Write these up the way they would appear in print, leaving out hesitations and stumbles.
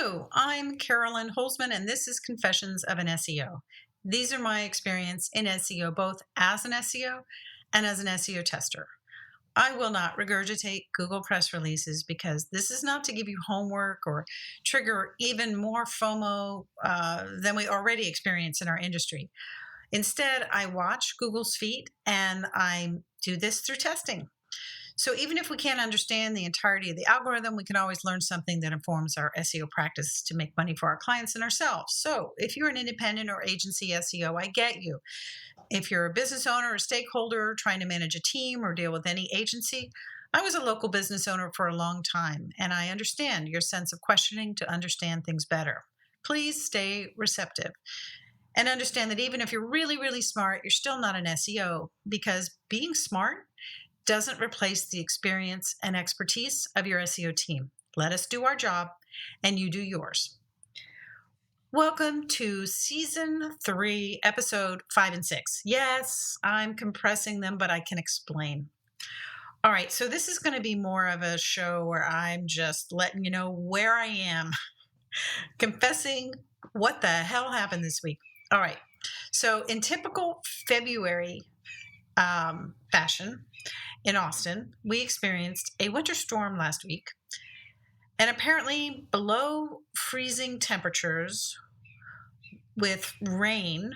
Hello, I'm Carolyn Holzman, and this is Confessions of an SEO. These are my experience in SEO, both as an SEO and as an SEO tester. I will not regurgitate Google press releases because this is not to give you homework or trigger even more FOMO than we already experience in our industry. Instead, I watch Google's feed and I do this through testing. So even if we can't understand the entirety of the algorithm, we can always learn something that informs our SEO practice to make money for our clients and ourselves. So if you're an independent or agency SEO, I get you. If you're a business owner or stakeholder trying to manage a team or deal with any agency, I was a local business owner for a long time, and I understand your sense of questioning to understand things better. Please stay receptive and understand that even if you're really, really smart, you're still not an SEO because being smart doesn't replace the experience and expertise of your SEO team. Let us do our job and you do yours. Welcome to Season 3, Episode 5 and 6. Yes, I'm compressing them, but I can explain. All right, so this is going to be more of a show where I'm just letting you know where I am, confessing what the hell happened this week. All right, so in typical February fashion, in Austin, we experienced a winter storm last week, and apparently below freezing temperatures with rain,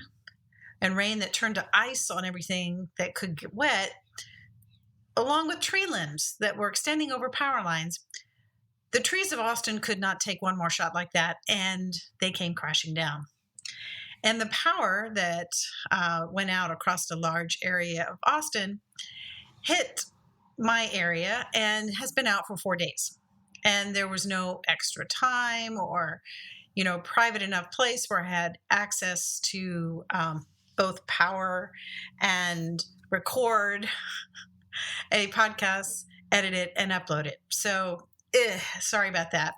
and rain that turned to ice on everything that could get wet, along with tree limbs that were extending over power lines. The trees of Austin could not take one more shot like that, and they came crashing down. And the power that went out across a large area of Austin hit my area and has been out for 4 days. And there was no extra time or, private enough place where I had access to both power and record a podcast, edit it, and upload it. So, sorry about that.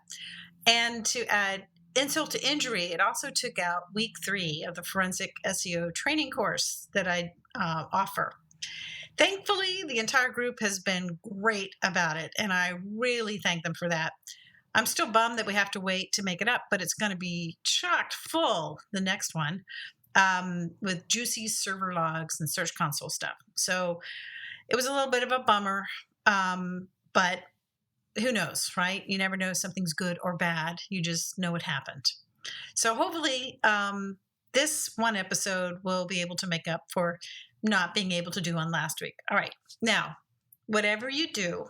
And to add insult to injury, it also took out week 3 of the forensic SEO training course that I offer. Thankfully, the entire group has been great about it, and I really thank them for that. I'm still bummed that we have to wait to make it up, but it's going to be chock full, the next one, with juicy server logs and Search Console stuff. So it was a little bit of a bummer, but who knows, right? You never know if something's good or bad. You just know it happened. So hopefully this one episode will be able to make up for not being able to do on last week. All right. Now, whatever you do,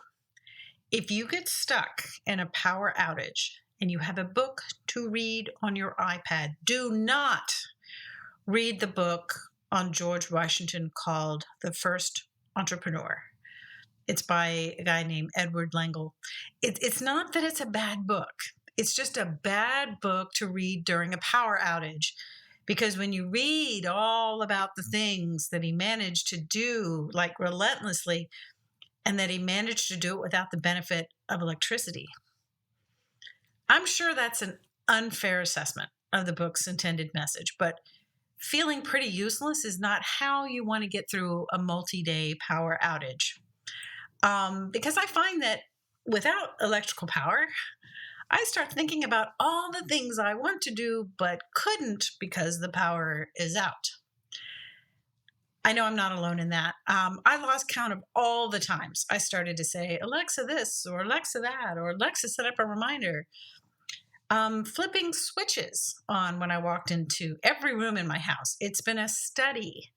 if you get stuck in a power outage and you have a book to read on your iPad, do not read the book on George Washington called The First Entrepreneur. It's by a guy named Edward Langle. It's not that it's a bad book. It's just a bad book to read during a power outage. Because when you read all about the things that he managed to do, like relentlessly, and that he managed to do it without the benefit of electricity, I'm sure that's an unfair assessment of the book's intended message. But feeling pretty useless is not how you want to get through a multi-day power outage. Because I find that without electrical power, I start thinking about all the things I want to do but couldn't because the power is out. I know I'm not alone in that. I lost count of all the times I started to say, Alexa this, or Alexa that, or Alexa set up a reminder. Flipping switches on when I walked into every room in my house. It's been a study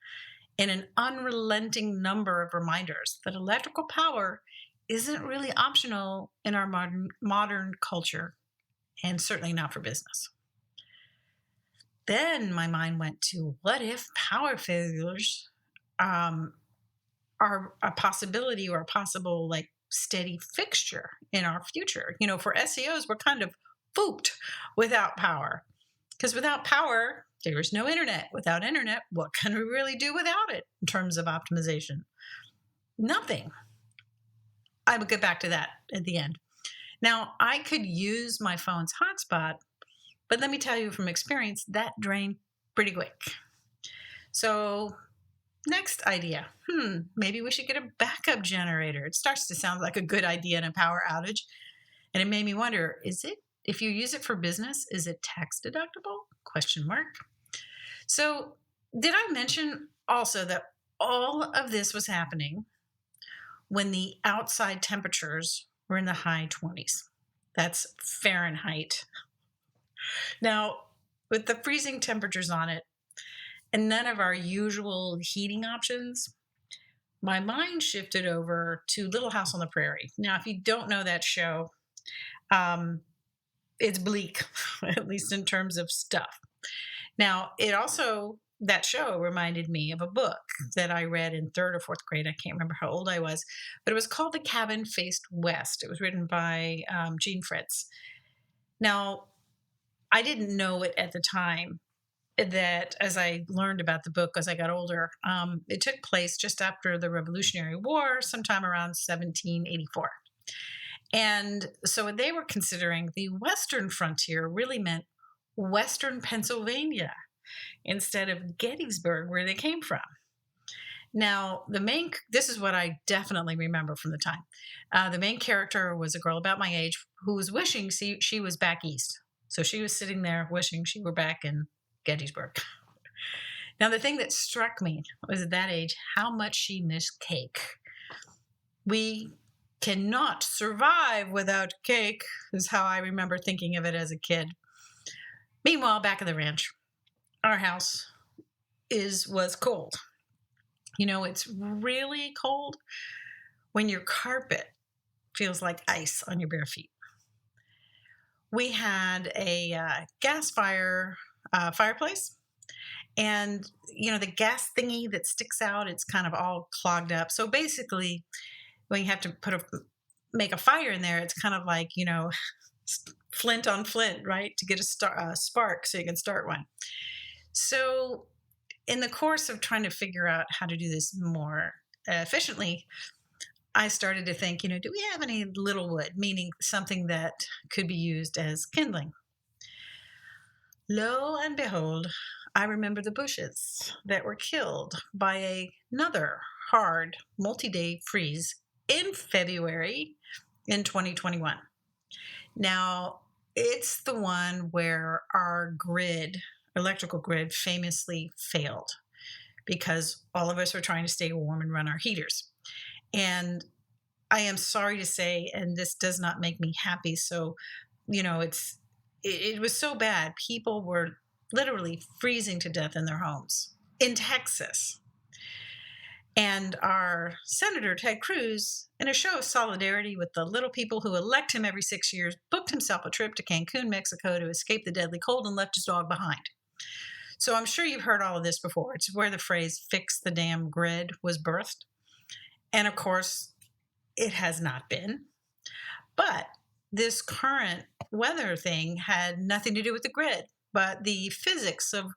in an unrelenting number of reminders that electrical power isn't really optional in our modern culture, and certainly not for business. Then my mind went to, what if power failures are a possibility or a possible steady fixture in our future? For SEOs, we're kind of pooped without power, because without power, there's no internet. Without internet, what can we really do without it in terms of optimization? Nothing. I will get back to that at the end. Now, I could use my phone's hotspot, but let me tell you from experience, that drained pretty quick. So next idea, maybe we should get a backup generator. It starts to sound like a good idea in a power outage. And it made me wonder, is it if you use it for business, is it tax deductible? Question mark. So, did I mention also that all of this was happening when the outside temperatures were in the high 20s? That's Fahrenheit. Now, with the freezing temperatures on it and none of our usual heating options, my mind shifted over to Little House on the Prairie. Now, if you don't know that show, it's bleak, at least in terms of stuff. Now, that show reminded me of a book that I read in third or fourth grade. I can't remember how old I was, but it was called The Cabin Faced West. It was written by Gene Fritz. Now, I didn't know it at the time that as I learned about the book as I got older, it took place just after the Revolutionary War, sometime around 1784. And so what they were considering the Western frontier really meant Western Pennsylvania instead of Gettysburg, where they came from. Now, this is what I definitely remember from the time. The main character was a girl about my age who was wishing she was back east. So she was sitting there wishing she were back in Gettysburg. Now, the thing that struck me was at that age how much she missed cake. We cannot survive without cake, is how I remember thinking of it as a kid. Meanwhile, back at the ranch, our house was cold. You know, it's really cold when your carpet feels like ice on your bare feet. We had a gas fireplace, and the gas thingy that sticks out, it's kind of all clogged up. So basically, when you have to make a fire in there, it's kind of like flint on flint, right, to get a spark so you can start one. So in the course of trying to figure out how to do this more efficiently, I started to think, do we have any little wood, meaning something that could be used as kindling? Lo and behold, I remember the bushes that were killed by another hard multi-day freeze in February in 2021. Now, it's the one where our electrical grid, famously failed because all of us were trying to stay warm and run our heaters. And I am sorry to say, and this does not make me happy. So, it was so bad. People were literally freezing to death in their homes in Texas. And our Senator Ted Cruz, in a show of solidarity with the little people who elect him every 6 years, booked himself a trip to Cancun, Mexico to escape the deadly cold and left his dog behind. So I'm sure you've heard all of this before. It's where the phrase "fix the damn grid" was birthed. And of course, it has not been. But this current weather thing had nothing to do with the grid, but the physics of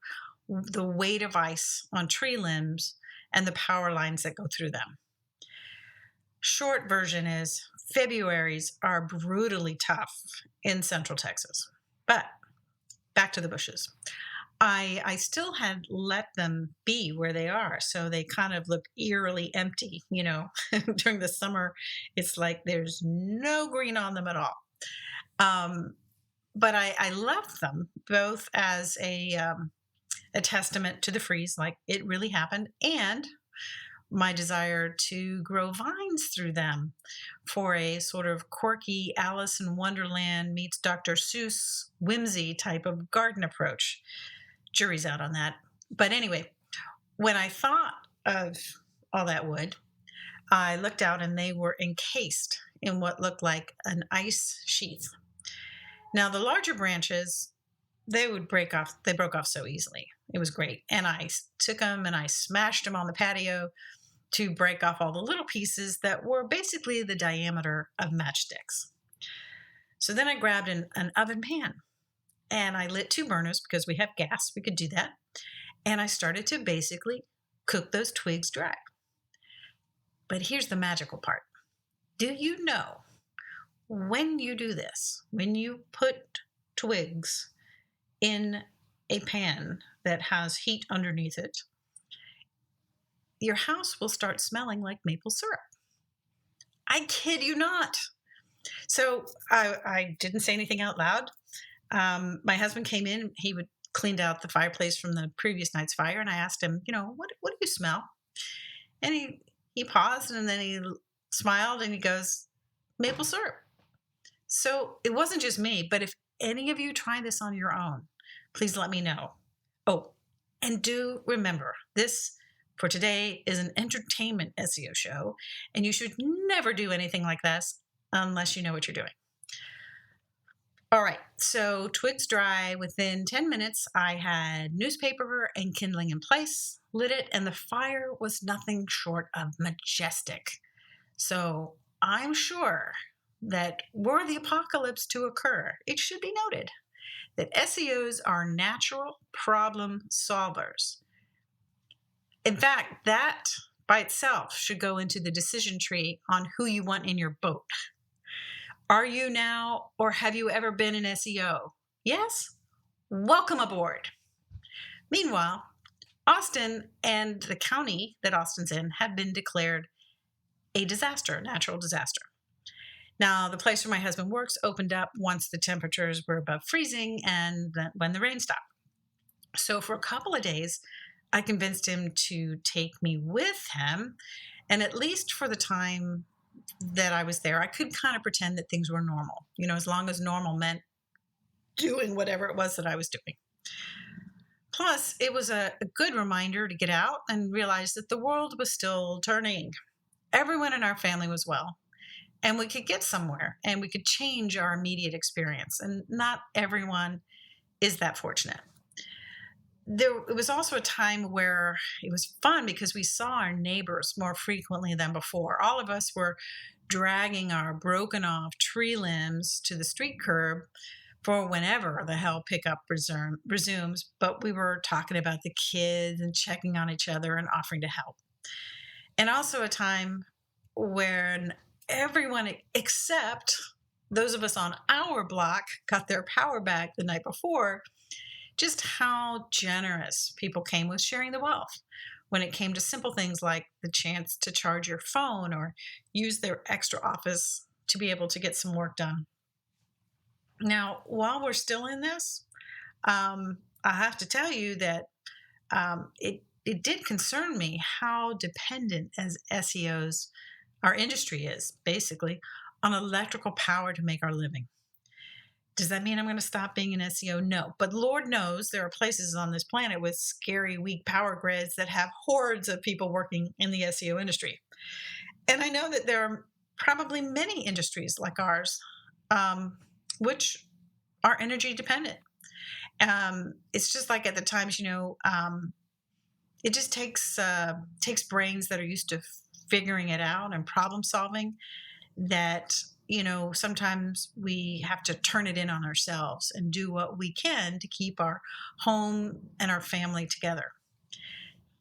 the weight of ice on tree limbs and the power lines that go through them. Short version is Februaries are brutally tough in Central Texas. But back to the bushes. I still had let them be where they are, so they kind of look eerily empty. During the summer, it's like there's no green on them at all. But I left them both as a testament to the freeze, like it really happened, and my desire to grow vines through them for a sort of quirky Alice in Wonderland meets Dr. Seuss whimsy type of garden approach. Jury's out on that. But anyway, when I thought of all that wood, I looked out and they were encased in what looked like an ice sheath. Now, the larger branches, they broke off so easily. It was great. And I took them and I smashed them on the patio to break off all the little pieces that were basically the diameter of matchsticks. So then I grabbed an oven pan and I lit 2 burners because we have gas. We could do that. And I started to basically cook those twigs dry. But here's the magical part. Do you know when you do this, when you put twigs in a pan that has heat underneath it, your house will start smelling like maple syrup. I kid you not. So I didn't say anything out loud. My husband came in. He would cleaned out the fireplace from the previous night's fire, and I asked him, what do you smell? And he paused, and then he smiled, and he goes, maple syrup. So it wasn't just me, but if any of you try this on your own, please let me know. Oh, and do remember, this for today is an entertainment SEO show, and you should never do anything like this unless you know what you're doing. All right, so twigs dry. Within 10 minutes, I had newspaper and kindling in place, lit it, and the fire was nothing short of majestic. So I'm sure that were the apocalypse to occur, it should be noted that SEOs are natural problem solvers. In fact, that by itself should go into the decision tree on who you want in your boat. Are you now, or have you ever been in SEO? Yes? Welcome aboard. Meanwhile, Austin and the county that Austin's in have been declared a disaster, natural disaster. Now, the place where my husband works opened up once the temperatures were above freezing and when the rain stopped. So for a couple of days, I convinced him to take me with him. And at least for the time that I was there, I could kind of pretend that things were normal, as long as normal meant doing whatever it was that I was doing. Plus, it was a good reminder to get out and realize that the world was still turning. Everyone in our family was well, and we could get somewhere and we could change our immediate experience. And not everyone is that fortunate. It was also a time where it was fun because we saw our neighbors more frequently than before. All of us were dragging our broken off tree limbs to the street curb for whenever the hell pickup resumes, but we were talking about the kids and checking on each other and offering to help. And also a time when everyone except those of us on our block got their power back the night before. Just how generous people came with sharing the wealth when it came to simple things like the chance to charge your phone or use their extra office to be able to get some work done. Now, while we're still in this, I have to tell you that it did concern me how dependent as SEOs our industry is, basically, on electrical power to make our living. Does that mean I'm going to stop being an SEO? No. But Lord knows there are places on this planet with scary, weak power grids that have hordes of people working in the SEO industry. And I know that there are probably many industries like ours, which are energy dependent. It's just like at the times, it just takes brains that are used to figuring it out and problem solving that sometimes we have to turn it in on ourselves and do what we can to keep our home and our family together.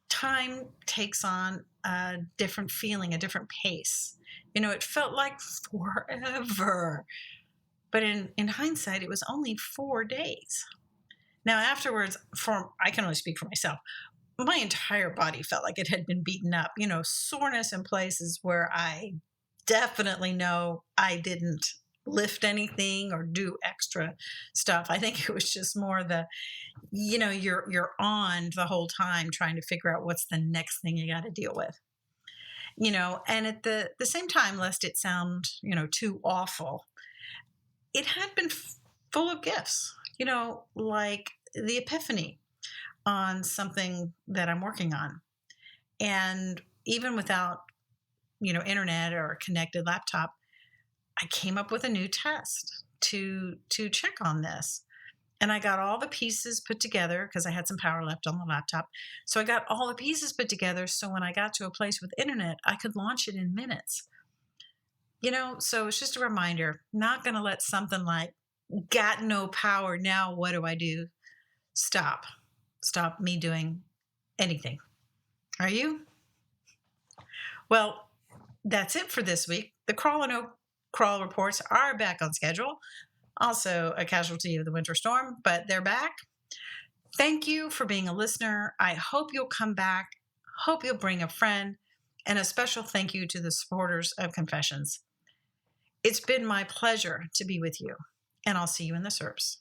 Time takes on a different feeling, a different pace. It felt like forever. But in hindsight, it was only 4 days. Now, afterwards, I can only speak for myself. My entire body felt like it had been beaten up, soreness in places where I definitely know I didn't lift anything or do extra stuff. I think it was just more you're on the whole time trying to figure out what's the next thing you got to deal with. And at the same time, lest it sound, too awful, it had been full of gifts, like the epiphany on something that I'm working on. And even without internet or a connected laptop, I came up with a new test to check on this. And I got all the pieces put together because I had some power left on the laptop. So I got all the pieces put together. So when I got to a place with internet, I could launch it in minutes. So it's just a reminder, not going to let something like got no power. Now what do I do? Stop me doing anything. Are you? Well, that's it for this week. The Crawl and Crawl reports are back on schedule. Also a casualty of the winter storm, but they're back. Thank you for being a listener. I hope you'll come back. Hope you'll bring a friend. And a special thank you to the supporters of Confessions. It's been my pleasure to be with you, and I'll see you in the SERPs.